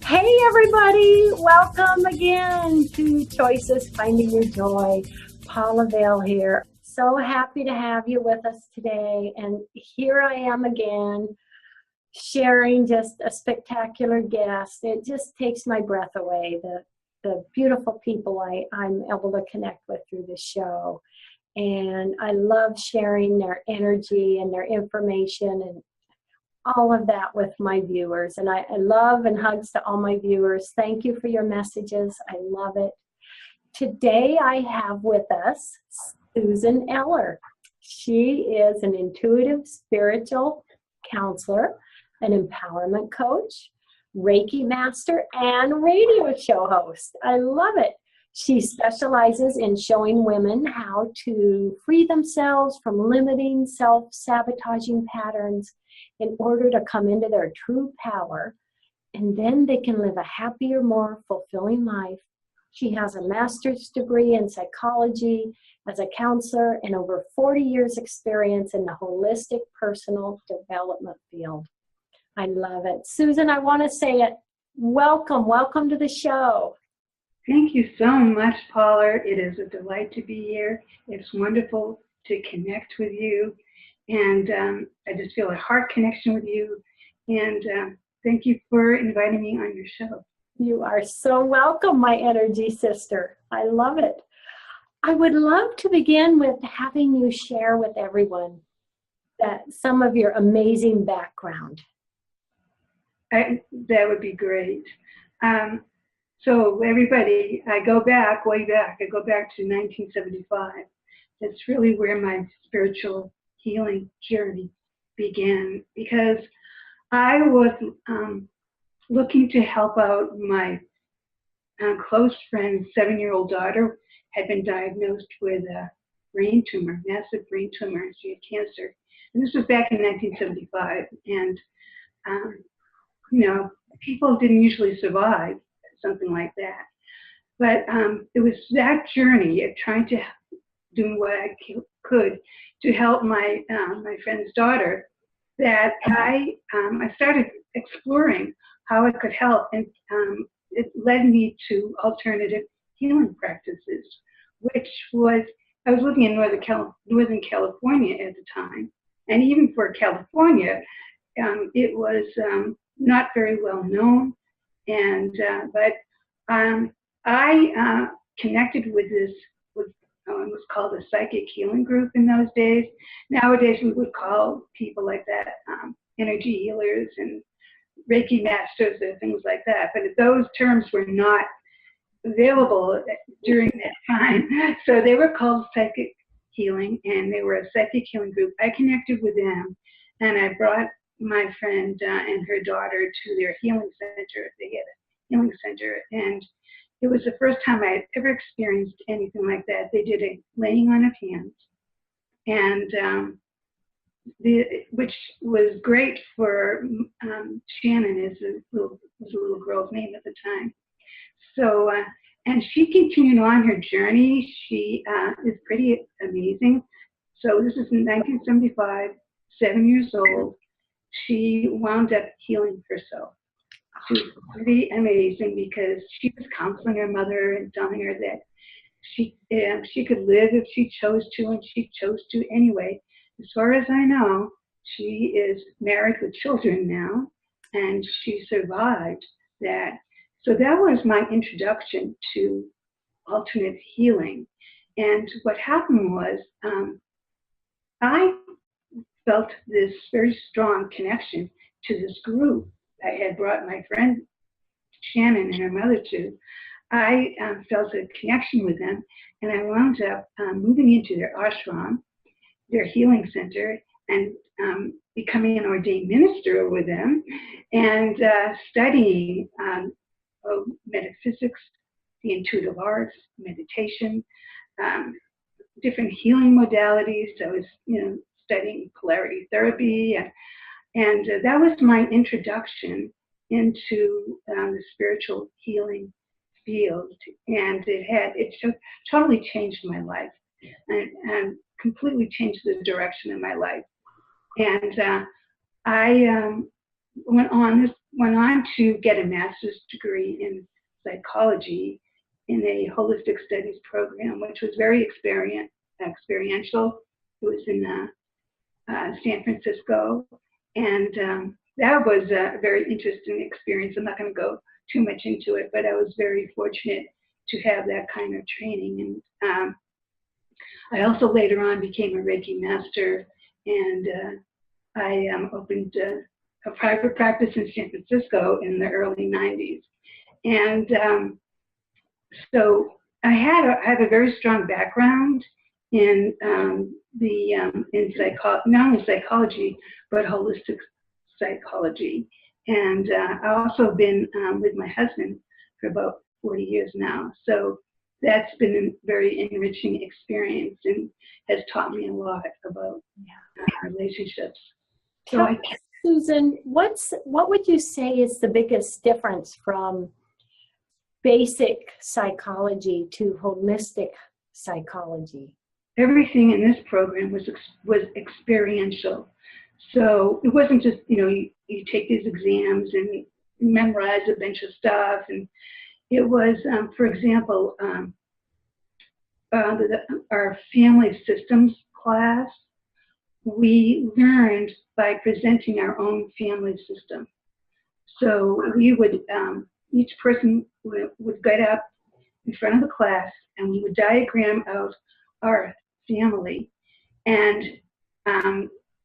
Hey everybody, welcome again to Choices Finding Your Joy. Paula Vail here. So happy to have you with us today. And here I am again, sharing just a spectacular guest. It just takes my breath away, the beautiful people I'm able to connect with through the show. And I love sharing their energy and their information and all of that with my viewers. And I love and hugs to all my viewers. Thank you for your messages. I love it. Today I have with us Susan Eller. She is an intuitive spiritual counselor, an empowerment coach, Reiki Master, and radio show host. I love it. She specializes in showing women how to free themselves from limiting self-sabotaging patterns in order to come into their true power, and then they can live a happier, more fulfilling life. She has a master's degree in psychology as a counselor and over 40 years experience in the holistic personal development field. I love it. Susan, I want to say it. Welcome to the show. Thank you so much, Paula. It is a delight to be here. It's wonderful to connect with you. And I just feel a heart connection with you. And thank you for inviting me on your show. You are so welcome, my energy sister. I love it. I would love to begin with having you share with everyone some of your amazing background. That would be great. So everybody, I go back, way back. I go back to 1975. That's really where my spiritual healing journey began, because I was looking to help out my close friend's 7-year-old daughter had been diagnosed with a brain tumor, massive brain tumor. She had cancer. And this was back in 1975. And, people didn't usually survive something like that. But it was that journey of trying to do what I could to help my my friend's daughter that I started exploring how it could help, and it led me to alternative healing practices, which was, I was living in Northern California at the time, and even for California, it was not very well known, and but I connected with this. It was called a psychic healing group in those days. Nowadays, we would call people like that energy healers and Reiki Masters or things like that. But those terms were not available during that time. So they were called psychic healing, and they were a psychic healing group. I connected with them, and I brought my friend and her daughter to their healing center. They had a healing center, and it was the first time I had ever experienced anything like that. They did a laying on of hands, and which was great for Shannon, was a little girl's name at the time. So, and she continued on her journey. She is pretty amazing. So this is in 1975, 7 years old. She wound up healing herself. She was pretty amazing because she was counseling her mother and telling her that she could live if she chose to, and she chose to anyway. As far as I know, she is married with children now, and she survived that. So that was my introduction to alternate healing. And what happened was I felt this very strong connection to this group I had brought my friend Shannon and her mother to. I felt a connection with them, and I wound up moving into their ashram, their healing center, and becoming an ordained minister with them, and studying metaphysics, the intuitive arts, meditation, different healing modalities. I was, studying polarity therapy, and that was my introduction into the spiritual healing field, and it totally changed my life, and completely changed the direction of my life. And I went on this, went on to get a master's degree in psychology in a holistic studies program, which was very experiential. It was in San Francisco, and that was a very interesting experience. I'm not going to go too much into it, but I was very fortunate to have that kind of training. And I also later on became a Reiki Master, and I opened a private practice in San Francisco in the early 90s. And so I have a very strong background in not only psychology, but holistic psychology. And I've also been with my husband for about 40 years now. So that's been a very enriching experience and has taught me a lot about relationships. So Susan, what would you say is the biggest difference from basic psychology to holistic psychology? Everything in this program was experiential. So it wasn't just, you take these exams and memorize a bunch of stuff. And it was, for example, our family systems class, we learned by presenting our own family system. So we would, each person would get up in front of the class and we would diagram out our family. And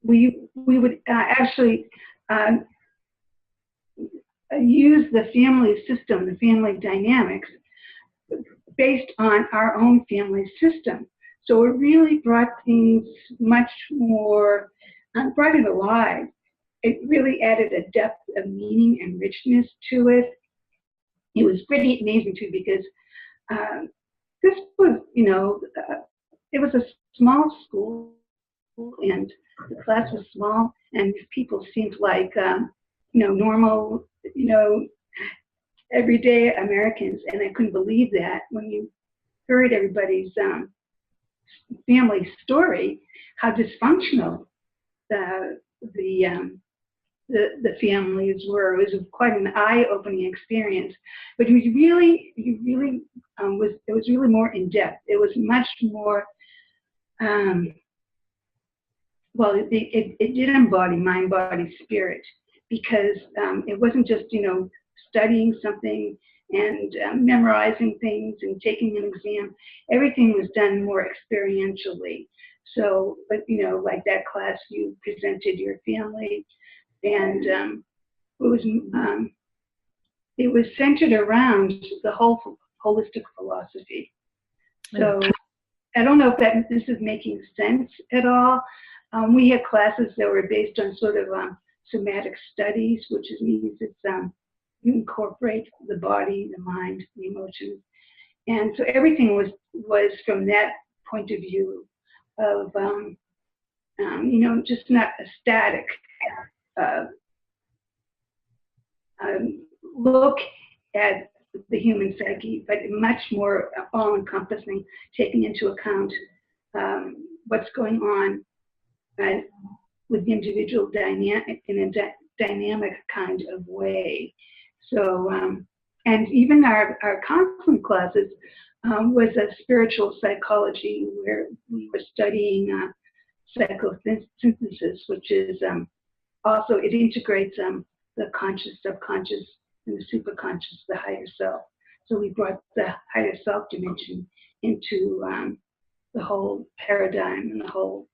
we would actually use the family system, the family dynamics, based on our own family system. So it really brought things much more, brought it alive. It really added a depth of meaning and richness to it. It was pretty amazing too, because this was, it was a small school and the class was small and people seemed like, normal, everyday Americans. And I couldn't believe that when you heard everybody's family story, how dysfunctional the families were. It was quite an eye-opening experience, but it was really, it was really more in depth. It was much more. It did embody mind, body, spirit, because it wasn't just studying something and memorizing things and taking an exam. Everything was done more experientially. So, but like that class, you presented your family, and it was centered around the whole holistic philosophy. So I don't know if this is making sense at all. We had classes that were based on sort of somatic studies, which means it's you incorporate the body, the mind, the emotions, and so everything was from that point of view of just not a static look at the human psyche, but much more all-encompassing, taking into account what's going on with the individual dynamic in a dynamic kind of way. So, and even our counseling classes was a spiritual psychology where we were studying psychosynthesis, which is also, it integrates the conscious, subconscious, and the superconscious, the higher self. So we brought the higher self dimension into the whole paradigm and the whole,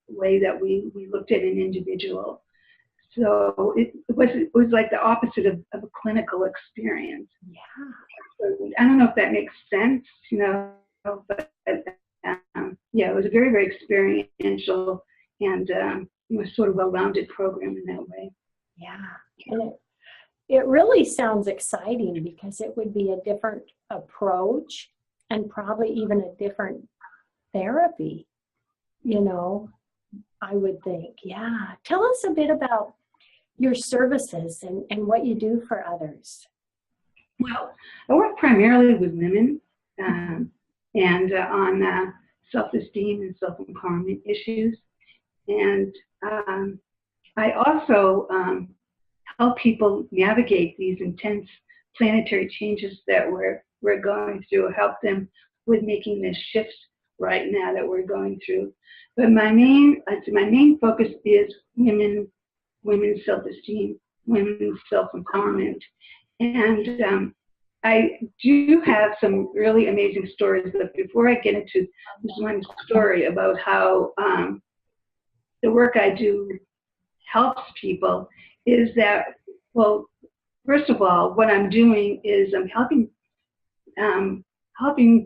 way that we looked at an individual. So it was like the opposite of a clinical experience. Yeah. So I don't know if that makes sense, but it was a very, very experiential and sort of well-rounded program in that way. Yeah. And it really sounds exciting because it would be a different approach and probably even a different therapy, I would think. Yeah. Tell us a bit about your services and what you do for others. Well, I work primarily with women and on self-esteem and self-empowerment issues. And I also help people navigate these intense planetary changes that we're going through, help them with making this shift right now that we're going through. But my main focus is women's self-esteem, women's self-empowerment. And I do have some really amazing stories, but before I get into this one story about how the work I do helps people, is that, well, first of all, what I'm doing is I'm helping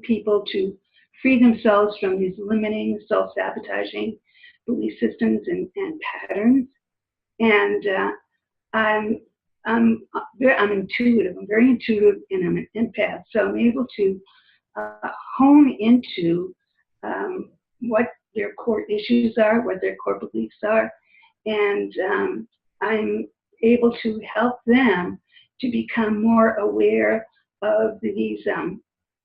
people to free themselves from these limiting, self-sabotaging belief systems and patterns. And I'm intuitive. I'm very intuitive, and I'm an empath. So I'm able to hone into what their core issues are, what their core beliefs are, and I'm able to help them to become more aware of these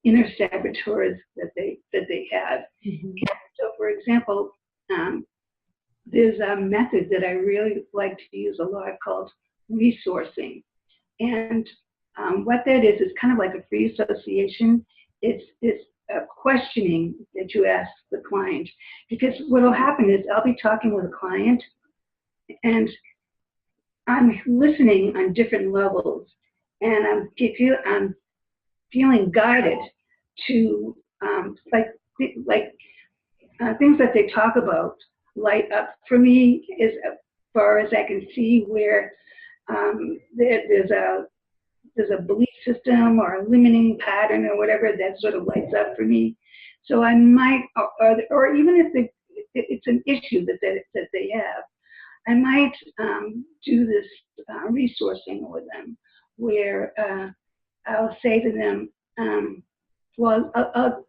inner saboteurs that they have. Mm-hmm. So, for example, there's a method that I really like to use a lot called resourcing. And what that is kind of like a free association. It's a questioning that you ask the client. Because what will happen is I'll be talking with a client, and I'm listening on different levels, and I'm feeling guided to things that they talk about light up for me as far as I can see where there's a belief system or a limiting pattern or whatever that sort of lights up for me. So I might, or even if it's an issue that they have, I might do this resourcing with them, where I'll say to them,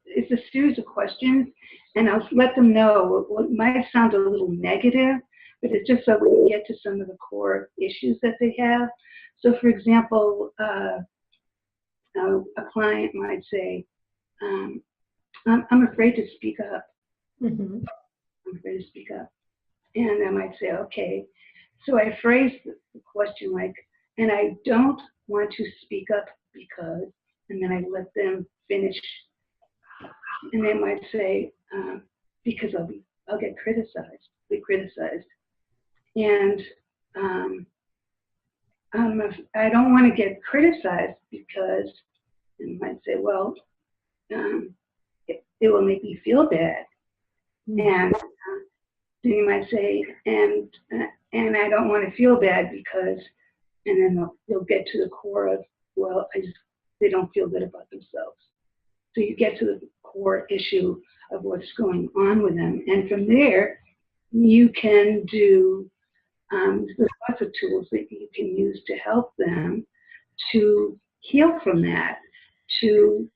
it's a series of questions, and I'll let them know what might sound a little negative, but it's just so we can get to some of the core issues that they have. So, for example, a client might say, I'm afraid to speak up. Mm-hmm. I'm afraid to speak up. And I might say, okay. So I phrase the question like, and I don't want to speak up because, and then I let them finish. And they might say, because I'll get criticized, be criticized. And I don't want to get criticized because, and I might say, well, it will make me feel bad. Mm-hmm. And then you might say, and I don't want to feel bad because, and then they'll get to the core of, well, they don't feel good about themselves. So you get to the core issue of what's going on with them. And from there, you can do, there's lots of tools that you can use to help them to heal from that, to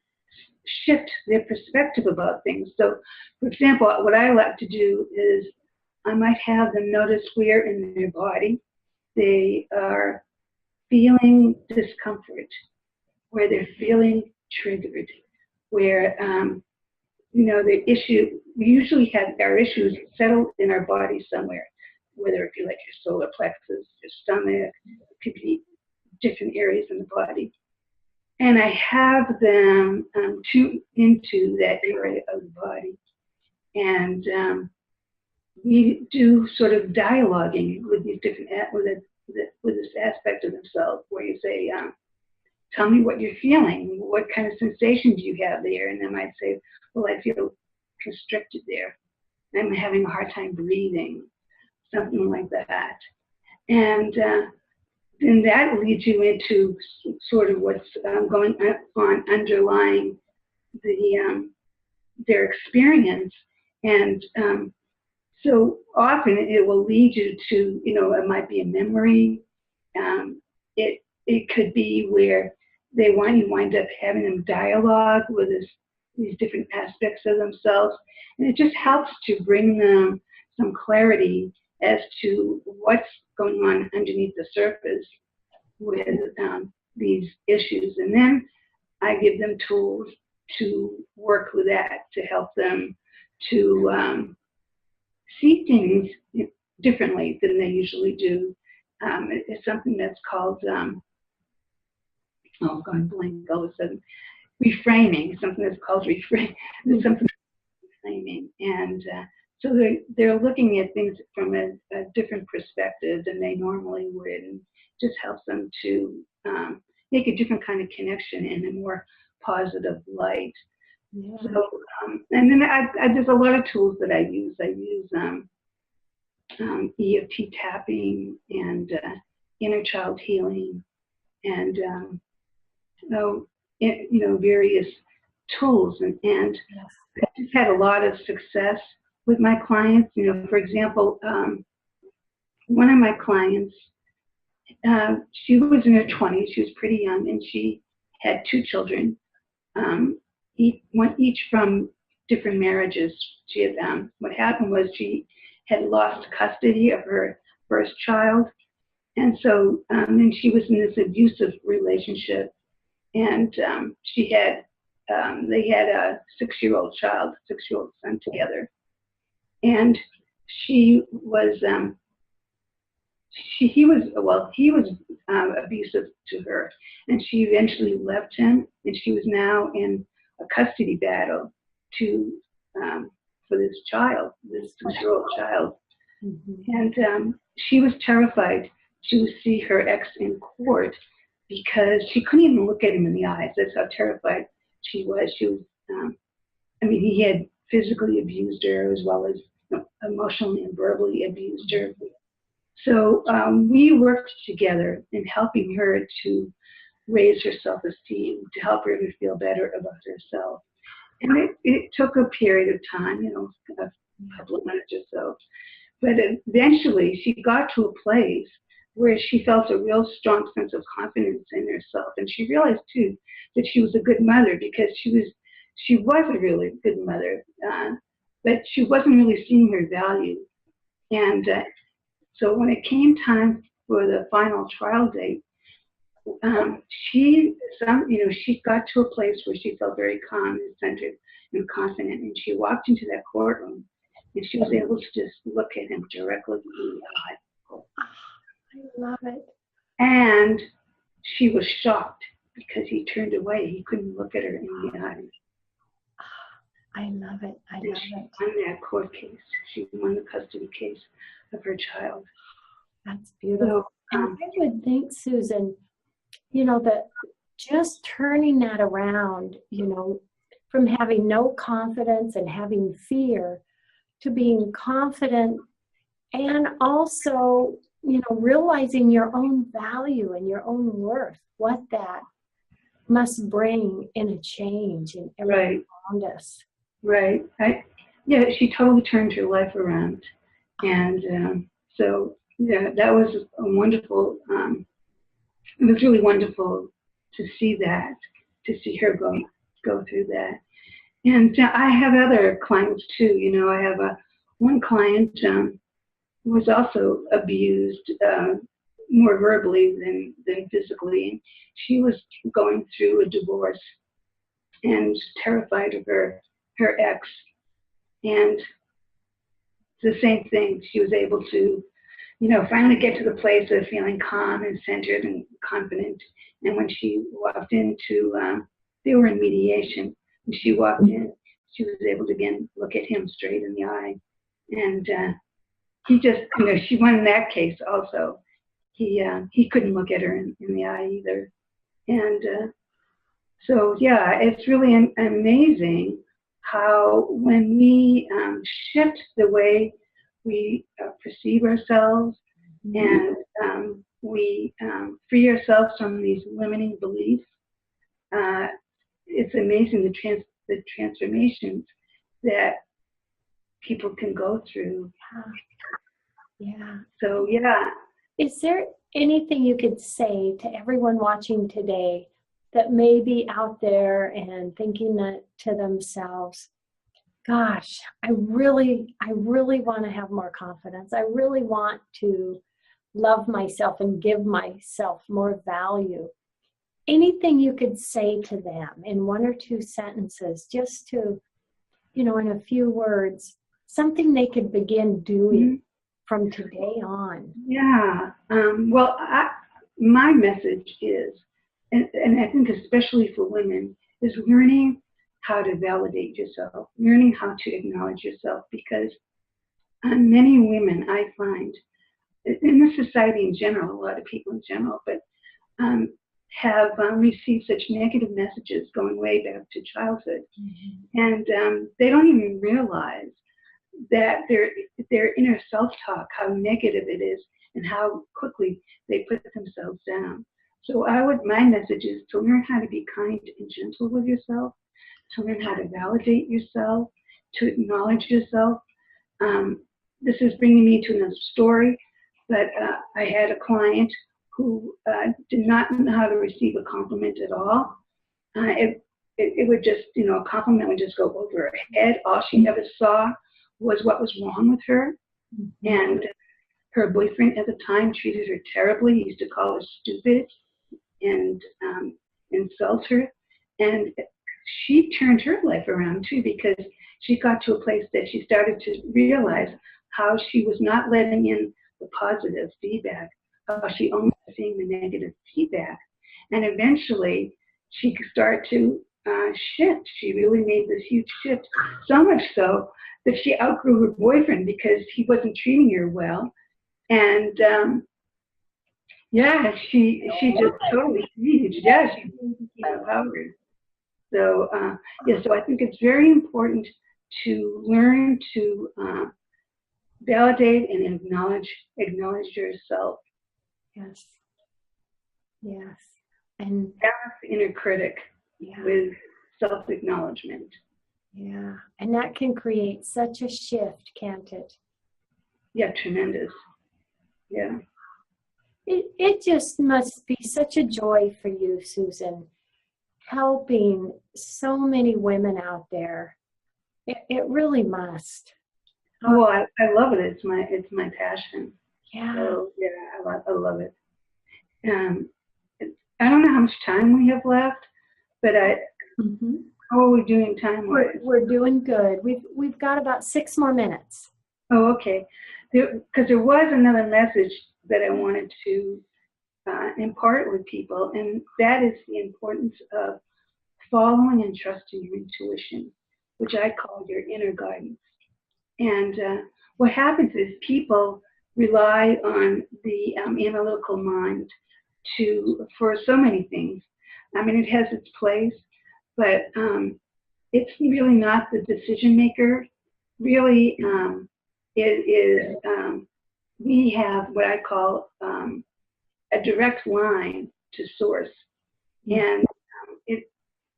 shift their perspective about things. So, for example, what I like to do is I might have them notice where in their body they are feeling discomfort, where they're feeling triggered, where, the issue, we usually have our issues settled in our body somewhere, whether it be like your solar plexus, your stomach, it could be different areas in the body. And I have them tune into that area of the body. And we do sort of dialoguing with these different, with this aspect of themselves, where you say, tell me what you're feeling. What kind of sensation do you have there? And they might say, well, I feel constricted there. I'm having a hard time breathing, something like that. And then that leads you into sort of what's going on underlying their experience. And so often it will lead you to, it might be a memory. It could be where you wind up having them dialogue with these different aspects of themselves. And it just helps to bring them some clarity as to what's going on underneath the surface with these issues. And then I give them tools to work with that, to help them to see things differently than they usually do, It's something that's called, I'm going blank all of a sudden, reframing, something that's called something reframing. And so they're looking at things from a different perspective than they normally would, and just helps them to make a different kind of connection in a more positive light. Yeah. So, and then there's a lot of tools that I use. I use EFT tapping and inner child healing, and various tools, and yes. I've just had a lot of success with my clients. For example, one of my clients, she was in her 20s. She was pretty young, and she had 2 children, each from different marriages. She had, what happened was she had lost custody of her first child, and so and she was in this abusive relationship, and they had a 6-year-old son together, and he was abusive to her, and she eventually left him, and she was now in a custody battle for this 6-year-old child. Mm-hmm. And she was terrified to see her ex in court because she couldn't even look at him in the eyes. That's how terrified she was. He had physically abused her as well as emotionally and verbally abused her. So we worked together in helping her to raise her self-esteem, to help her to feel better about herself. And it took a period of time, a couple of months or so. But eventually she got to a place where she felt a real strong sense of confidence in herself. And she realized, too, that she was a good mother, because she was a really good mother, but she wasn't really seeing her value. And so when it came time for the final trial date, she got to a place where she felt very calm and centered and confident, and she walked into that courtroom, and she was able to just look at him directly in the eye. I love it. And she was shocked because he turned away. He couldn't look at her in the eyes. I love it. I love it. She won that court case. She won the custody case of her child. That's beautiful. So, I would think, Susan, that just turning that around, from having no confidence and having fear to being confident, and also, realizing your own value and your own worth, what that must bring in a change in everything around us. Right. She totally turned her life around. And that was a wonderful, it was really wonderful to see that, to see her go through that. And I have other clients too. I have one client who was also abused, more verbally than physically. And she was going through a divorce and terrified of her ex. And the same thing, she was able to, finally get to the place of feeling calm and centered and confident. And when she walked into, they were in mediation. When she walked in, she was able to again look at him straight in the eye. And he just, she won that case also. He couldn't look at her in the eye either. And it's really amazing how when we shift the way we perceive ourselves, and we free ourselves from these limiting beliefs, it's amazing the transformations that people can go through. Yeah. So, yeah. Is there anything you could say to everyone watching today that may be out there and thinking that to themselves, gosh, I really want to have more confidence. I really want to love myself and give myself more value. Anything you could say to them in 1 or 2 sentences, just to, in a few words, something they could begin doing from today on? Yeah. Well, my message is, and I think especially for women, is learning how to validate yourself, learning how to acknowledge yourself, because many women, I find, in the society in general, a lot of people in general, but have received such negative messages going way back to childhood. Mm-hmm. And they don't even realize that their inner self-talk, how negative it is, and how quickly they put themselves down. So my message is to learn how to be kind and gentle with yourself, to learn how to validate yourself, to acknowledge yourself. This is bringing me to another story, but I had a client who did not know how to receive a compliment at all. It would just, a compliment would just go over her head. All she ever saw was what was wrong with her. And her boyfriend at the time treated her terribly. He used to call her stupid and insult her. And she turned her life around too, because she got to a place that she started to realize how she was not letting in the positive feedback, how she only was seeing the negative feedback. And eventually she could start to shift. She really made this huge shift, so much so that she outgrew her boyfriend because he wasn't treating her well. And she just totally changed. Yeah, she became empowered. So so I think it's very important to learn to validate and acknowledge yourself. Yes. Yes. And balance the inner critic with self-acknowledgement. Yeah. And that can create such a shift, can't it? Yeah, tremendous. Yeah. It just must be such a joy for you, Susan, helping so many women out there. It really must. Oh, I love it. It's my passion. Yeah. So, yeah, I love it. I don't know how much time we have left, but how are we doing time-wise? We're doing good. We've got about 6 more minutes. Oh, okay. Because there was another message that I wanted to impart with people, and that is the importance of following and trusting your intuition, which I call your inner guidance. And what happens is people rely on the analytical mind for so many things. I mean, it has its place, but it's really not the decision maker. Really, it is. We have what I call a direct line to source, and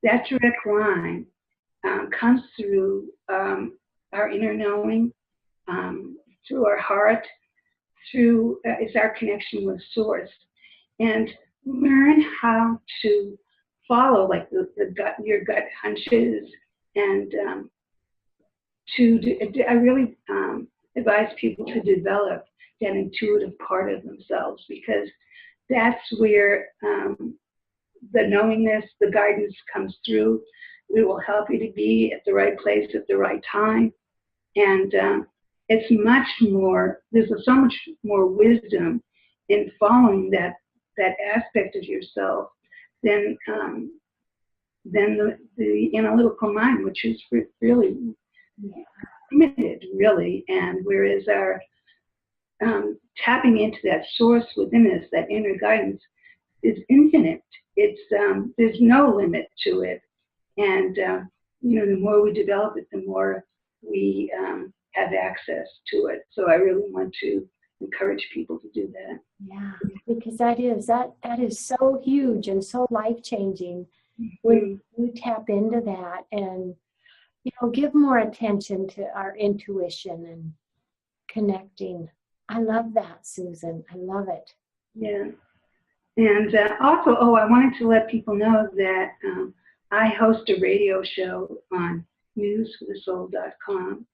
that direct line comes through our inner knowing, through our heart, it's our connection with source. And learn how to follow like your gut hunches, and I really advise people to develop that intuitive part of themselves, because that's where the knowingness, the guidance comes through. It will help you to be at the right place at the right time. And it's much more, there's so much more wisdom in following that aspect of yourself than the analytical mind, which is really limited, really. And whereas our tapping into that source within us, that inner guidance, is infinite. It's there's no limit to it. And the more we develop it, the more we have access to it. So I really want to encourage people to do that. Yeah, because that is so huge and so life-changing when you tap into that and give more attention to our intuition and connecting. I love that, Susan. I love it. Yeah. And also, I wanted to let people know that I host a radio show on newsforthesoul.com,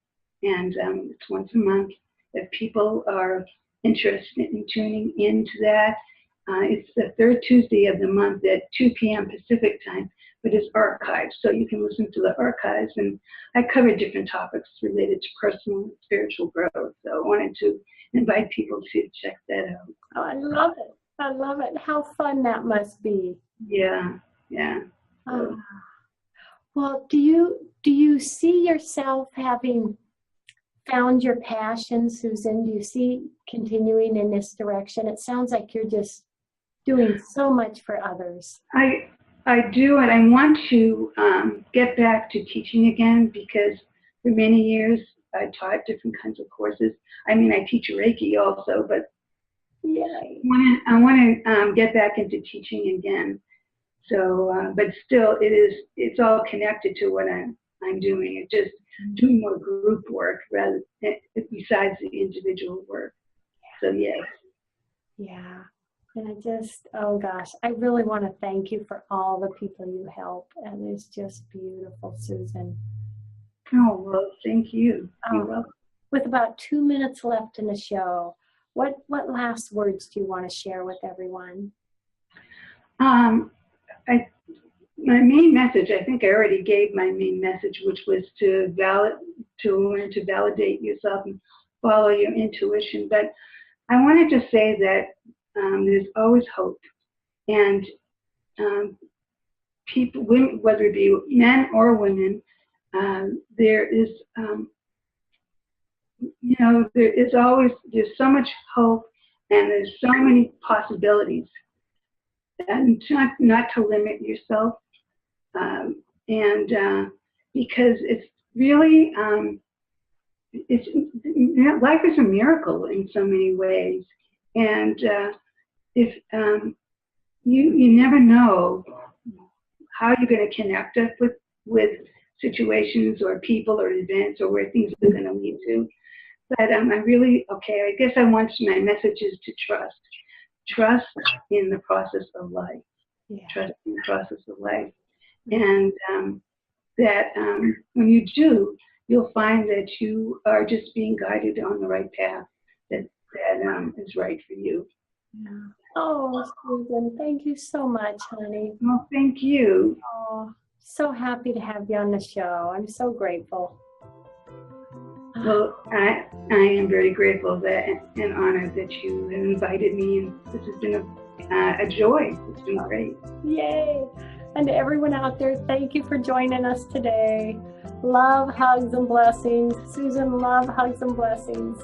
and it's once a month. If people are interested in tuning into that, it's the third Tuesday of the month at 2 p.m. Pacific time, but it's archived, so you can listen to the archives. And I cover different topics related to personal and spiritual growth. So I wanted to invite people to check that out. Oh, I love it. I love it. How fun that must be. Yeah, yeah. Oh. Well, do you see yourself having found your passion, Susan? Do you see continuing in this direction? It sounds like you're just doing so much for others. I do, and I want to get back to teaching again, because for many years I taught different kinds of courses. I mean, I teach Reiki also, but Yay. I want to get back into teaching again. So, but still, it's all connected to what I'm doing. It's just doing more group work rather besides the individual work. So yes. Yeah. And oh gosh, I really want to thank you for all the people you help. And it's just beautiful, Susan. Oh, well, thank you. You're welcome. With about 2 minutes left in the show, what last words do you want to share with everyone? My main message, I think I already gave my main message, which was to learn to validate yourself and follow your intuition. But I wanted to say that there's always hope, and people, women, whether it be men or women, there's so much hope, and there's so many possibilities, and not to limit yourself, because it's really life is a miracle in so many ways, and if you never know how you're going to connect up with situations or people or events or where things are going to lead to. But I guess my message is to trust in the process of life. Yeah. Trust in the process of life, and that when you do, you'll find that you are just being guided on the right path that is right for you. Yeah. Oh, Susan, thank you so much, honey. Well, thank you. Oh, so happy to have you on the show. I'm so grateful. Well, I am very grateful and honored that you have invited me, and this has been a joy. It's been great. Yay! And to everyone out there, thank you for joining us today. Love, hugs, and blessings. Susan, love, hugs, and blessings.